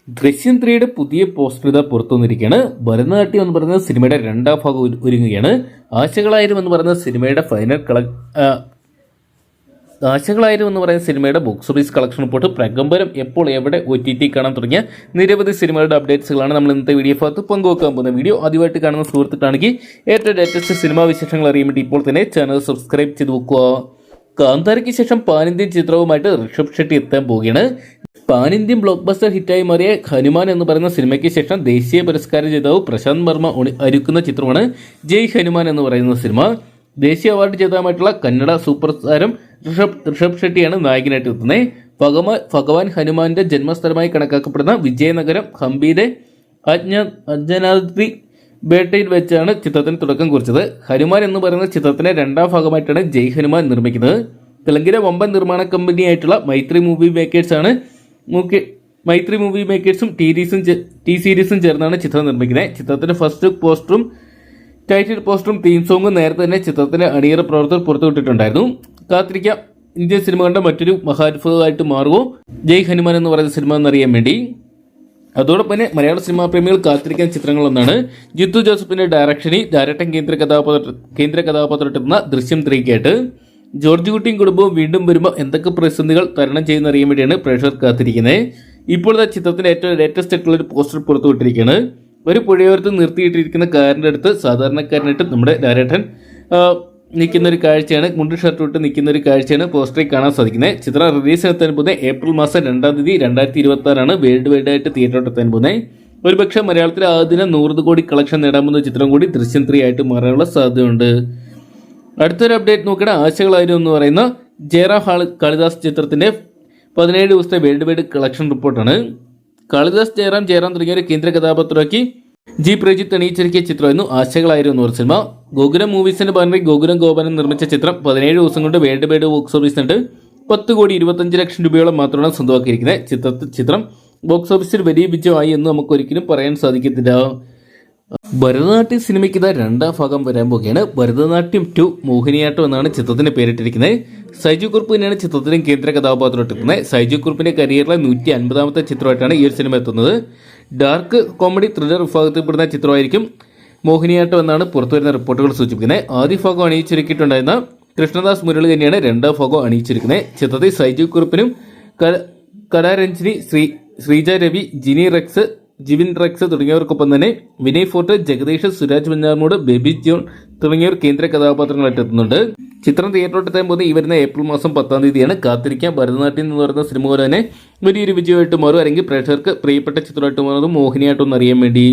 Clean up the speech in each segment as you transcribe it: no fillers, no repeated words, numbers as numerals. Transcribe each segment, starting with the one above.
ദൃശ്യം 3യുടെ പുതിയ പോസ്റ്റർ ഇതാ പുറത്തു വന്നിരിക്കുകയാണ്. ഭരതനാട്യം എന്ന് പറയുന്ന സിനിമയുടെ രണ്ടാം ഭാഗം ഒരുങ്ങുകയാണ്. ആശകളായിരം എന്ന് പറയുന്ന സിനിമയുടെ ബോക്സ് ഓഫീസ് കളക്ഷൻ റിപ്പോർട്ട്, പ്രകമ്പനം എപ്പോൾ എവിടെ OTT കാണാൻ തുടങ്ങിയ നിരവധി സിനിമകളുടെ അപ്ഡേറ്റ്സുകളാണ് നമ്മൾ ഇന്നത്തെ വീഡിയോ ഭാഗത്ത് പങ്കുവെക്കാൻ പോകുന്നത്. വീഡിയോ ആദ്യമായിട്ട് കാണുന്ന സുഹൃത്തുക്കളാണെങ്കിൽ ഏറ്റവും ലേറ്റസ്റ്റ് സിനിമാ വിശേഷങ്ങൾ അറിയാൻ വേണ്ടി ഇപ്പോൾ തന്നെ ചാനൽ സബ്സ്ക്രൈബ് ചെയ്ത് വെക്കുക. കാന്താരയ്ക്ക് ശേഷം പാൻ ഇന്ത്യൻ ചിത്രവുമായിട്ട് ഋഷഭ് ഷെട്ടി എത്താൻ പോവുകയാണ്. പാൻ ഇന്ത്യൻ ബ്ലോക്ക് ബസ്റ്റർ ഹിറ്റായി മാറിയ ഹനുമാൻ എന്ന് പറയുന്ന സിനിമയ്ക്ക് ശേഷം ദേശീയ പുരസ്കാര ജേതാവ് പ്രശാന്ത് വർമ്മ ഒരുക്കുന്ന ചിത്രമാണ് ജയ് ഹനുമാൻ എന്ന് പറയുന്ന സിനിമ. ദേശീയ അവാർഡ് ജേതാവുമായിട്ടുള്ള കന്നഡ സൂപ്പർ താരം ഋഷഭ് ഷെട്ടിയാണ് നായകനായിട്ട് എത്തുന്നത്. ഭഗവാൻ ഹനുമാന്റെ ജന്മസ്ഥലമായി കണക്കാക്കപ്പെടുന്ന വിജയനഗരം ഹംപിയിലെ അജ്ഞനാദ്രി ബേട്ടയിൽ വെച്ചാണ് ചിത്രത്തിന് തുടക്കം കുറിച്ചത്. ഹനുമാൻ എന്ന് പറയുന്ന ചിത്രത്തിന്റെ രണ്ടാം ഭാഗമായിട്ടാണ് ജയ് ഹനുമാൻ നിർമ്മിക്കുന്നത്. തെലുങ്കിലെ വമ്പൻ നിർമ്മാണ കമ്പനിയായിട്ടുള്ള മൈത്രി മൂവി മേക്കേഴ്സും ടി സീരീസും ചേർന്നാണ് ചിത്രം നിർമ്മിക്കുന്നത്. ചിത്രത്തിന്റെ ഫസ്റ്റ് ലുക്ക് പോസ്റ്ററും ടൈറ്റിൽ പോസ്റ്ററും തീം സോങ്ങും നേരത്തെ തന്നെ ചിത്രത്തിന്റെ അണിയറ പ്രവർത്തകർ പുറത്തുവിട്ടിട്ടുണ്ടായിരുന്നു. കാത്തിരിക്കാം, ഇന്ത്യൻ സിനിമ കണ്ട മറ്റൊരു മഹാത്ഭുതമായിട്ട് മാറുമോ ജയ് ഹനുമാൻ എന്ന് പറയുന്ന സിനിമ എന്നറിയാൻ വേണ്ടി. അതോടൊപ്പം തന്നെ മലയാള സിനിമാ പ്രേമികൾ കാത്തിരിക്കാൻ ചിത്രങ്ങളൊന്നാണ് ജിത്തു ജോസഫിന്റെ ഡയറക്ടർ കേന്ദ്ര കഥാപാത്രമെത്തുന്ന ദൃശ്യം 3 ജോർജ് കുട്ടിയും കുടുംബവും വീണ്ടും വരുമ്പോൾ എന്തൊക്കെ പ്രതിസന്ധികൾ തരണം ചെയ്യുന്ന അറിയാൻ വേണ്ടിയാണ് പ്രേക്ഷകർ കാത്തിരിക്കുന്നത്. ഇപ്പോഴത്തെ ചിത്രത്തിന്റെ ഏറ്റവും ലേറ്റസ്റ്റ് ആയിട്ടുള്ള ഒരു പോസ്റ്റർ പുറത്തുവിട്ടിരിക്കുകയാണ്. ഒരു പുഴയോരത്ത് നിർത്തിയിട്ടിരിക്കുന്ന കാറിന്റെ അടുത്ത് സാധാരണക്കാരനായിട്ട് നമ്മുടെ ഡയറക്ടർ നിൽക്കുന്ന ഒരു കാഴ്ചയാണ്, മുണ്ട് ഷർട്ട് ഇട്ട് നിൽക്കുന്ന ഒരു കാഴ്ചയാണ് പോസ്റ്ററിൽ കാണാൻ സാധിക്കുന്നത്. ചിത്രം റിലീസിനെത്താൻ പോകുന്നത് ഏപ്രിൽ മാസം 2 2026 വേൾഡ് വൈഡ് ആയിട്ട് തിയേറ്ററിലെത്താൻ പോകുന്നത്. ഒരുപക്ഷെ മലയാളത്തിലെ ആദ്യ 100 കോടി കളക്ഷൻ നേടാമെന്ന ചിത്രം കൂടി ദൃശ്യം 3 ആയിട്ട് മാറാനുള്ള സാധ്യതയുണ്ട്. അടുത്തൊരു അപ്ഡേറ്റ് നോക്കിയാൽ ആശകളായിരം എന്ന് പറയുന്ന ജയറാം കാളിദാസ് ചിത്രത്തിന്റെ 17 ദിവസത്തെ വേൾഡ് വൈഡ് കളക്ഷൻ റിപ്പോർട്ടാണ്. കാളിദാസ് ജയറാം തുടങ്ങിയ ഒരു കേന്ദ്ര കഥാപാത്രമാക്കി ജി പ്രജിത്ത് അണിയിച്ചൊരുക്കിയ ചിത്രമായിരുന്നു ആശകളായിരം എന്ന് പറഞ്ഞ സിനിമ. ഗോകുലം മൂവീസിന്റെ ബാനറിൽ ഗോകുലം ഗോപാലൻ നിർമ്മിച്ച ചിത്രം 17 ദിവസം കൊണ്ട് വേൾഡ് വൈഡ് ബോക്സ് ഓഫീസ് കണ്ട് 10,25,00,000 രൂപയോളം മാത്രമാണ് സ്വന്തമാക്കിയിരിക്കുന്നത്. ചിത്രം ബോക്സ് ഓഫീസിൽ വലിയ വിജയമായി എന്ന് നമുക്ക് ഒരിക്കലും പറയാൻ സാധിക്കത്തില്ല. ഭരതനാട്യം സിനിമയ്ക്ക് ഇതാ രണ്ടാം ഭാഗം വരാൻ പോകുകയാണ്. ഭരതനാട്യം 2 മോഹിനിയാട്ടം എന്നാണ് ചിത്രത്തിന് പേരിട്ടിരിക്കുന്നത്. സൈജു കുറുപ്പ് തന്നെയാണ് ചിത്രത്തിലും കേന്ദ്ര കഥാപാത്രമെത്തുന്നത്. സൈജു കുറുപ്പിന്റെ കരിയറിലെ 150ാമത്തെ ചിത്രമായിട്ടാണ് ഈ ഒരു സിനിമ എത്തുന്നത്. ഡാർക്ക് കോമഡി ത്രില്ലർ വിഭാഗത്തിൽപ്പെടുന്ന ചിത്രമായിരിക്കും മോഹിനിയാട്ടം എന്നാണ് പുറത്തുവരുന്ന റിപ്പോർട്ടുകൾ സൂചിപ്പിക്കുന്നത്. ആദ്യ ഭാഗം അണിയിച്ചൊരുക്കിയിട്ടുണ്ടായിരുന്ന കൃഷ്ണദാസ് മുരളി തന്നെയാണ് രണ്ടാം ഭാഗം അണിയിച്ചിരിക്കുന്നത്. ചിത്രത്തിൽ സൈജു കുറുപ്പിനും കലാരഞ്ജിനി, ശ്രീജ രവി, ജിവിൻ റെക്സ് തുടങ്ങിയവർക്കൊപ്പം തന്നെ വിനയ് ഫോർട്ട്, ജഗദീഷ്, സുരാജ് വെഞ്ഞാറമൂട്, ബേബി ജോൺ തുടങ്ങിയവർ കേന്ദ്ര കഥാപാത്രങ്ങളായിട്ട് എത്തുന്നുണ്ട്. ചിത്രം തിയേറ്ററിലെത്താൻ പോകുന്നത് ഈ വരുന്ന ഏപ്രിൽ മാസം 10 കാത്തിരിക്കാം. ഭരതനാട്യം എന്ന് പറയുന്ന സിനിമ പോലെ തന്നെ വലിയൊരു വിജയമായിട്ട് മാറും, അല്ലെങ്കിൽ പ്രേക്ഷകർക്ക് പ്രിയപ്പെട്ട ചിത്രമായിട്ട് മാറുന്നത് മോഹിനിയാട്ടം എന്നറിയാൻ വേണ്ടി.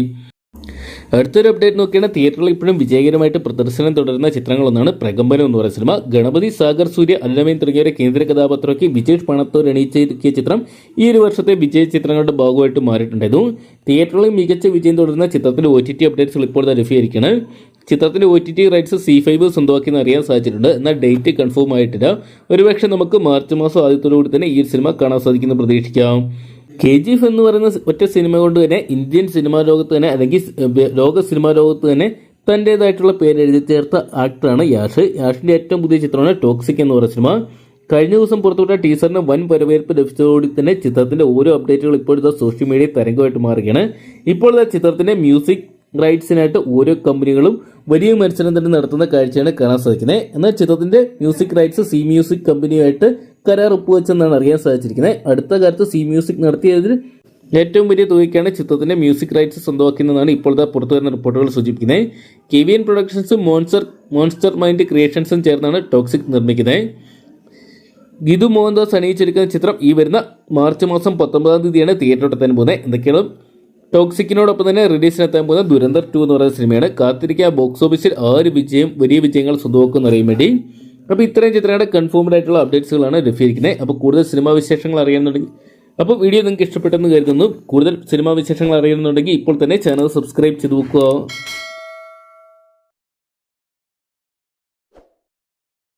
അടുത്തൊരു അപ്ഡേറ്റ് നോക്കിയാണ് തിയേറ്ററിൽ ഇപ്പോഴും വിജയകരമായിട്ട് പ്രദർശനം തുടരുന്ന ചിത്രങ്ങളൊന്നാണ് പ്രകമ്പനം എന്ന് പറയുന്ന സിനിമ. ഗണപതി, സാഗർ സൂര്യ, അല്ലമീൻ തുടങ്ങിയവരെ കേന്ദ്ര കഥാപാത്രമാക്കി വിജേഷ് പണത്തൂർ അണിയിച്ചൊരുക്കിയ ചിത്രം ഈ ഒരു വർഷത്തെ വിജയ ചിത്രങ്ങളുടെ ഭാഗമായിട്ട് മാറിയിട്ടുണ്ടായിരുന്നു. തിയേറ്ററിൽ മികച്ച വിജയം തുടരുന്ന ചിത്രത്തിന്റെ OTT അപ്ഡേറ്റ്സ് ഇപ്പോൾ ലഭ്യമായിരിക്കുകയാണ്. ചിത്രത്തിന്റെ OTT റൈറ്റ്സ് C5 സ്വന്തമാക്കിയെന്ന് അറിയാൻ സാധിച്ചിട്ടുണ്ട്. എന്നാൽ ഡേറ്റ് കൺഫേം ആയിട്ടില്ല. ഒരുപക്ഷെ നമുക്ക് മാർച്ച് മാസം ആദ്യത്തോടുകൂടി തന്നെ ഈ സിനിമ കാണാൻ സാധിക്കുന്ന പ്രതീക്ഷിക്കാം. KGF എന്ന് പറയുന്ന ഒറ്റ സിനിമ കൊണ്ട് തന്നെ ഇന്ത്യൻ സിനിമാ ലോകത്ത് തന്നെ, അല്ലെങ്കിൽ ലോക സിനിമാ ലോകത്ത് തന്നെ തൻ്റേതായിട്ടുള്ള പേര് എഴുതി ചേർത്ത ആക്ടറാണ് യാഷ്. യാഷിന്റെ ഏറ്റവും പുതിയ ചിത്രമാണ് ടോക്സിക് എന്ന് പറയുന്ന സിനിമ. കഴിഞ്ഞ ദിവസം പുറത്തുവിട്ട ടീസറിന് വൻ വരവേൽപ്പ് ലഭിച്ചതോടെ തന്നെ ചിത്രത്തിന്റെ ഓരോ അപ്ഡേറ്റുകൾ ഇപ്പോഴത്തെ സോഷ്യൽ മീഡിയ തരംഗമായിട്ട് മാറുകയാണ്. ഇപ്പോഴത്തെ ചിത്രത്തിന്റെ മ്യൂസിക് റൈറ്റ്സിനായിട്ട് ഓരോ കമ്പനികളും വലിയ മത്സരം തന്നെ നടത്തുന്ന കാഴ്ചയാണ് കാണാൻ സാധിക്കുന്നത്. എന്നാൽ ചിത്രത്തിന്റെ മ്യൂസിക് റൈറ്റ്സ് സി മ്യൂസിക് കമ്പനിയുമായിട്ട് കരാർ ഒപ്പുവെച്ചെന്നാണ് അറിയാൻ സാധിച്ചിരിക്കുന്നത്. അടുത്ത കാലത്ത് സി മ്യൂസിക് നടത്തിയതിൽ ഏറ്റവും വലിയ തുകയ്ക്കാണ് ചിത്രത്തിന്റെ മ്യൂസിക് റൈറ്റ്സ് സ്വന്തമാക്കുന്നതെന്നാണ് ഇപ്പോഴത്തെ പുറത്തുവരുന്ന റിപ്പോർട്ടുകൾ സൂചിപ്പിക്കുന്നത്. KVN പ്രൊഡക്ഷൻസും മോൺസ്റ്റർ മൈൻഡ് ക്രിയേഷൻസും ചേർന്നാണ് ടോക്സിക് നിർമ്മിക്കുന്നത്. ഗിതു മോഹൻദാസ് അണിയിച്ചൊരുക്കുന്ന ചിത്രം ഈ വരുന്ന മാർച്ച് മാസം 19 തിയേറ്ററിലെത്താൻ പോകുന്നത്. എന്തൊക്കെയാണ് ടോക്സിക്കിനോടൊപ്പം തന്നെ റിലീസിനെത്താൻ പോകുന്ന ദുരന്തർ 2 എന്ന് പറയുന്ന സിനിമയാണ്. കാത്തിരിക്കുക ബോക്സ് ഓഫീസിൽ വലിയ വിജയങ്ങൾ സ്വന്തമാക്കുമെന്ന് അറിയാൻ വേണ്ടി. അപ്പോൾ ഇത്രയും ചിത്രങ്ങളുടെ കൺഫേംഡ് ആയിട്ടുള്ള അപ്ഡേറ്റ്സുകളാണ് ലഭ്യമായിരിക്കുന്നത്. അപ്പോൾ കൂടുതൽ സിനിമാ വിശേഷങ്ങൾ അറിയുന്നുണ്ടെങ്കിൽ, അപ്പോൾ വീഡിയോ നിങ്ങൾക്ക് ഇഷ്ടപ്പെട്ടെന്ന് കരുതുന്നു. കൂടുതൽ സിനിമാ വിശേഷങ്ങൾ അറിയുന്നുണ്ടെങ്കിൽ ഇപ്പോൾ തന്നെ ചാനൽ സബ്സ്ക്രൈബ് ചെയ്ത് വെക്കുക.